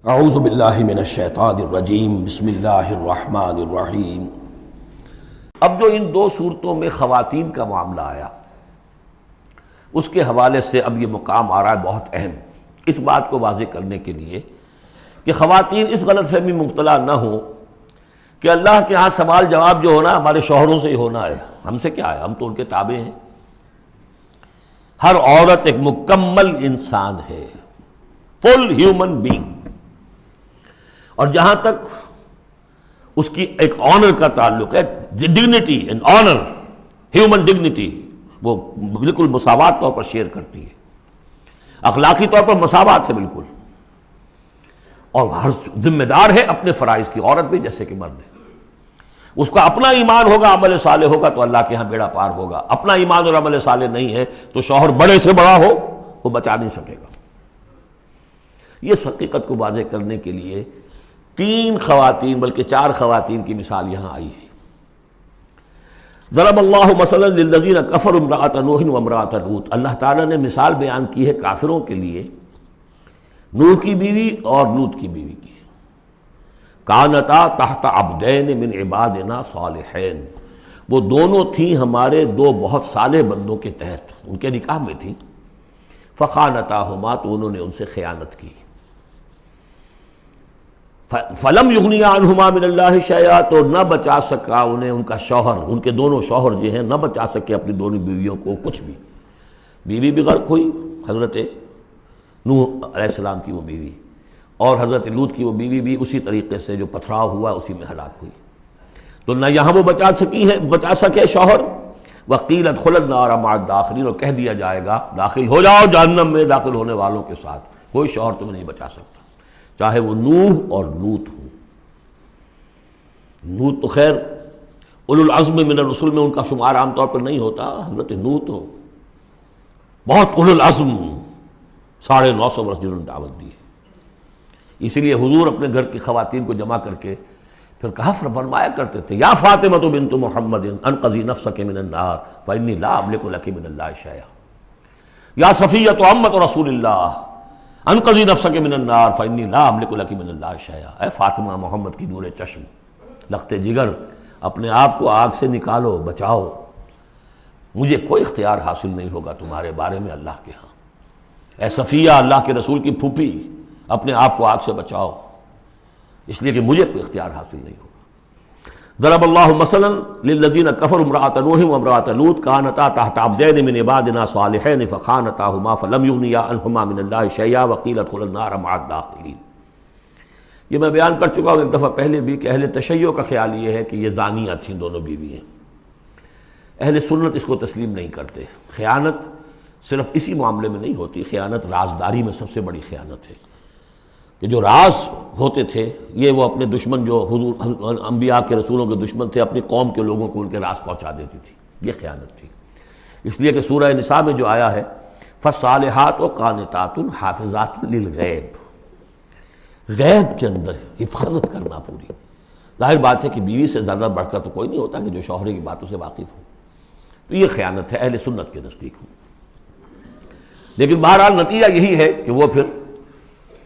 اعوذ باللہ من الشیطان الرجیم بسم اللہ الرحمن الرحیم۔ اب جو ان دو صورتوں میں خواتین کا معاملہ آیا اس کے حوالے سے اب یہ مقام آ رہا ہے بہت اہم، اس بات کو واضح کرنے کے لیے کہ خواتین اس غلط فہمی مبتلا نہ ہوں کہ اللہ کے ہاں سوال جواب جو ہونا ہمارے شوہروں سے ہی ہونا ہے، ہم سے کیا ہے، ہم تو ان کے تابع ہیں۔ ہر عورت ایک مکمل انسان ہے، فل ہیومن بینگ، اور جہاں تک اس کی ایک آنر کا تعلق ہے، dignity and honour, human dignity, وہ بالکل مساوات طور پر شیئر کرتی ہے، اخلاقی طور پر مساوات ہے بالکل، اور ہر ذمہ دار ہے اپنے فرائض کی، عورت بھی جیسے کہ مرد ہے۔ اس کا اپنا ایمان ہوگا، عمل صالح ہوگا تو اللہ کے ہاں بیڑا پار ہوگا، اپنا ایمان اور عمل صالح نہیں ہے تو شوہر بڑے سے بڑا ہو وہ بچا نہیں سکے گا۔ یہ حقیقت کو واضح کرنے کے لیے تین خواتین بلکہ چار خواتین کی مثال یہاں آئی ہے۔ ضرب اللہ مثلا للذین کفروا امرأۃ نوح وامرأۃ لوط، اللہ تعالیٰ نے مثال بیان کی ہے کافروں کے لیے نوح کی بیوی اور لوط کی بیوی کی۔ کانتا تحت عبدین من عبادنا صالحین، وہ دونوں تھیں ہمارے دو بہت صالح بندوں کے تحت، ان کے نکاح میں تھیں۔ فخانتاہما، تو انہوں نے ان سے خیانت کی۔ فلم یغنیا عنہما من اللہ شیئا، تو نہ بچا سکا انہیں ان کا شوہر، ان کے دونوں شوہر جو ہیں نہ بچا سکے اپنی دونوں بیویوں کو کچھ بھی۔ بیوی بھی غرق ہوئی، حضرت نوح علیہ السلام کی وہ بیوی، اور حضرت لوط کی وہ بیوی بھی اسی طریقے سے جو پتھراؤ ہوا اسی میں ہلاک ہوئی۔ تو نہ یہاں وہ بچا سکے شوہر، وقیل ادخلوا النار مع الداخلین، اور کہہ دیا جائے گا داخل ہو جاؤ جہنم میں داخل ہونے والوں کے ساتھ، کوئی شوہر تمہیں نہیں بچا سکتا، چاہے وہ نوح اور لوط ہوں۔ لوط تو خیر اولو العزم من الرسل میں ان کا شمار عام طور پر نہیں ہوتا، حضرت نوح تو بہت اولو العزم، 950 برس جنہوں نے دعوت دی ہے۔ اسی لیے حضور اپنے گھر کی خواتین کو جمع کر کے پھر کہا فرمایا کرتے تھے، یا فاطمہ بنت محمد انقذی نفسک من النار فانی لا املک لک من اللہ شیئا، یا صفیہ عمۃ رسول اللہ انقذی نفسک من النار فانی لا املک لک من اللہ شیئا، اے فاطمہ محمد کی نور چشم، لخت جگر، اپنے آپ کو آگ سے نکالو، بچاؤ، مجھے کوئی اختیار حاصل نہیں ہوگا تمہارے بارے میں اللہ کے ہاں۔ اے صفیہ، اللہ کے رسول کی پھوپھی، اپنے آپ کو آگ سے بچاؤ، اس لیے کہ مجھے کوئی اختیار حاصل نہیں ہوگا۔ ضرب اللہ مثلا للذین کفروا امرأۃ نوح وامرأۃ لوط کانتا تحت عبدین من عبادنا صالحین فخانتاہما فلم یغنیا عنہما من اللہ شیئا وقیل ادخلوا النار مع الداخلین۔ یہ میں بیان کر چکا ہوں ایک دفعہ پہلے بھی کہ اہل تشیع کا خیال یہ ہے کہ یہ زانیہ تھیں دونوں بیوییں، اہل سنت اس کو تسلیم نہیں کرتے۔ خیانت صرف اسی معاملے میں نہیں ہوتی، خیانت رازداری میں سب سے بڑی خیانت ہے، کہ جو راز ہوتے تھے یہ وہ اپنے دشمن، جو حضور انبیاء کے رسولوں کے دشمن تھے، اپنی قوم کے لوگوں کو ان کے راز پہنچا دیتی تھی، یہ خیانت تھی۔ اس لیے کہ سورہ نساء میں جو آیا ہے فالصالحات قانتات حافظات للغیب، غیب کے اندر حفاظت کرنا پوری۔ ظاہر بات ہے کہ بیوی سے زیادہ بڑھ کر تو کوئی نہیں ہوتا کہ جو شوہر کی باتوں سے واقف ہو، تو یہ خیانت ہے اہل سنت کے نزدیک ہو۔ لیکن بہرحال نتیجہ یہی ہے کہ وہ پھر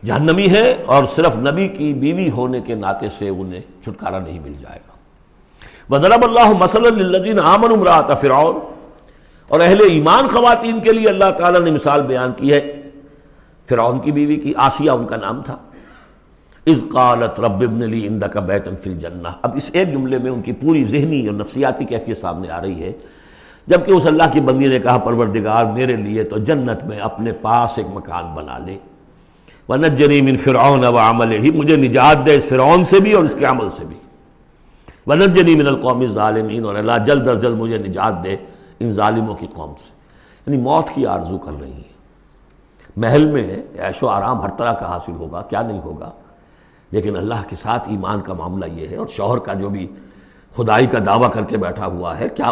جہنمی ہے، اور صرف نبی کی بیوی ہونے کے ناطے سے انہیں چھٹکارا نہیں مل جائے گا۔ وضرب اللہ مثلا للذین آمنوا امرأۃ فرعون، اور اہل ایمان خواتین کے لیے اللہ تعالیٰ نے مثال بیان کی ہے فرعون کی بیوی کی، آسیہ ان کا نام تھا۔ اذ قالت رب ابن لی عندک بیتا فی الجنہ، اب اس ایک جملے میں ان کی پوری ذہنی اور نفسیاتی کیفیت سامنے آ رہی ہے، جبکہ اس اللہ کی بندی نے کہا پروردگار میرے لیے تو جنت میں اپنے پاس ایک مکان بنا لے، وَنَجَّنِي مِن فِرْعَوْنَ وَعَمَلِهِ، مجھے نجات دے اس فرعون سے بھی اور اس کے عمل سے بھی، وَنَجَّنِي مِنَ الْقَوْمِ الظَّالِمِينَ، اور اللہ جلد از جلد مجھے نجات دے ان ظالموں کی قوم سے۔ یعنی موت کی آرزو کر رہی ہیں، محل میں عیش و آرام ہر طرح کا حاصل ہوگا، کیا نہیں ہوگا، لیکن اللہ کے ساتھ ایمان کا معاملہ یہ ہے، اور شوہر کا جو بھی خدائی کا دعویٰ کر کے بیٹھا ہوا ہے، کیا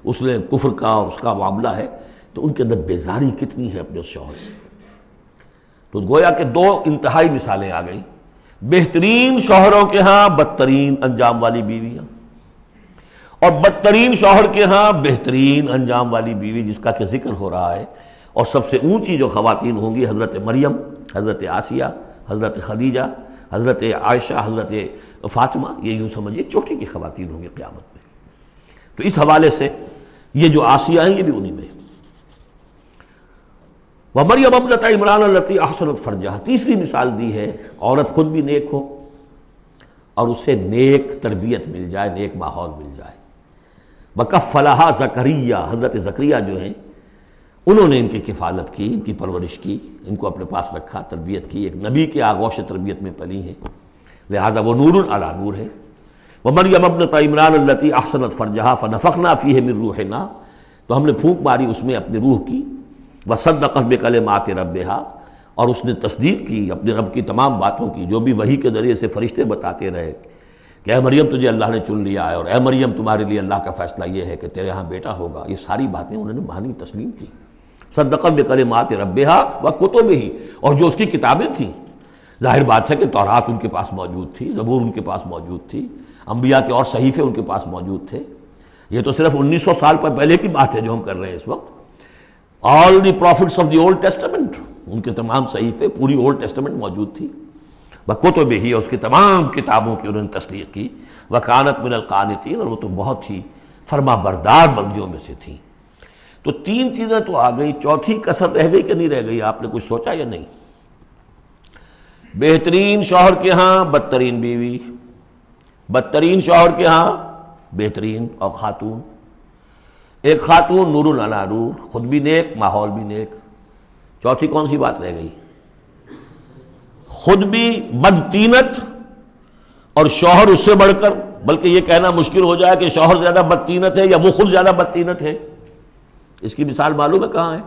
اس نے کفر کا اور اس کا معاملہ ہے، تو ان کے اندر بیزاری کتنی ہے اپنے اس شوہر سے۔ تو گویا کہ دو انتہائی مثالیں آ گئیں، بہترین شوہروں کے ہاں بدترین انجام والی بیویاں، اور بدترین شوہر کے ہاں بہترین انجام والی بیوی جس کا کہ ذکر ہو رہا ہے، اور سب سے اونچی جو خواتین ہوں گی حضرت مریم، حضرت آسیہ، حضرت خدیجہ، حضرت عائشہ، حضرت فاطمہ، یہ یوں سمجھیے چوٹی کی خواتین ہوں گی قیامت میں۔ تو اس حوالے سے یہ جو آسیہ ہیں یہ بھی انہی میں۔ وَمَرْيَمَ ابْنَتَ عِمْرَانَ الَّتِي أَحْصَنَتْ فَرْجَهَا، تیسری مثال دی ہے، عورت خود بھی نیک ہو اور اسے نیک تربیت مل جائے، نیک ماحول مل جائے۔ وَكَفَّلَهَا زَكَرِيَّا، حضرت زکریا جو ہیں انہوں نے ان کی کفالت کی، ان کی پرورش کی، ان کو اپنے پاس رکھا، تربیت کی، ایک نبی کے آغوش تربیت میں پلی ہیں، لہذا وہ نور علی نور ہے۔ وَمَرْيَمَ ابْنَتَ عِمْرَانَ الَّتِي أَحْصَنَتْ فَرْجَهَا فَنَفَخْنَا فِيهِ مِن رُوحِنَا، تو ہم نے پھونک ماری اس میں اپنی روح کی۔ وَصَدَّقَتْ بِكَلِمَاتِ رَبِّهَا، اور اس نے تصدیق کی اپنے رب کی تمام باتوں کی، جو بھی وحی کے ذریعے سے فرشتے بتاتے رہے کہ اے مریم تجھے اللہ نے چن لیا ہے، اور اے مریم تمہارے لیے اللہ کا فیصلہ یہ ہے کہ تیرے ہاں بیٹا ہوگا، یہ ساری باتیں انہوں نے مانی، تسلیم کی۔ صدقت بکلمات ربها وکتبہ، اور جو اس کی کتابیں تھیں، ظاہر بات ہے کہ تورات ان کے پاس موجود تھی، زبور ان کے پاس موجود تھی، انبیاء کے اور صحیفے ان کے پاس موجود تھے۔ یہ تو صرف 1900 سال پر پہلے کی بات ہے جو ہم کر رہے ہیں اس وقت۔ All the prophets of the old testament, ان کے تمام صحیفے، پوری اولڈ ٹیسٹمنٹ موجود تھی۔ وکتبہ، اس کی تمام کتابوں کی انہوں نے تصدیق کی۔ وکانت من القانتین، اور وہ تو بہت ہی فرما بردار بندیوں میں سے تھیں۔ تو تین چیزیں تو آ گئی، چوتھی کسر رہ گئی کہ نہیں رہ گئی؟ آپ نے کچھ سوچا یا نہیں؟ بہترین شوہر کے ہاں بدترین بیوی، بدترین شوہر کے ہاں بہترین اور خاتون، ایک خاتون نور علی نور، خود بھی نیک، ماحول بھی نیک۔ چوتھی کون سی بات رہ گئی؟ خود بھی بدتینت اور شوہر اس سے بڑھ کر، بلکہ یہ کہنا مشکل ہو جائے کہ شوہر زیادہ بدتینت ہے یا وہ خود زیادہ بدتینت ہے۔ اس کی مثال معلوم ہے کہاں ہے؟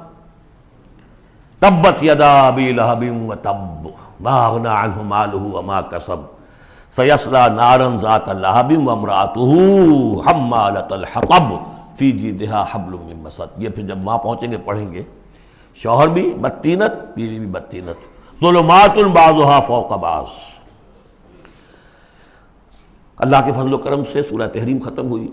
تبت یدا ابی لہب وتب ما اغنی عنہ مالہ وما کسب سیصلی نارا ذات لہب وامرأتہ حمالۃ الحطب فی جیدہا حبل من مسد۔ یہ پھر جب وہاں پہنچیں گے پڑھیں گے، شوہر بھی بدتینت، بیوی بھی بدتینت، ظلمات بعضها فوق بعض۔ اللہ کے فضل و کرم سے سورہ تحریم ختم ہوئی۔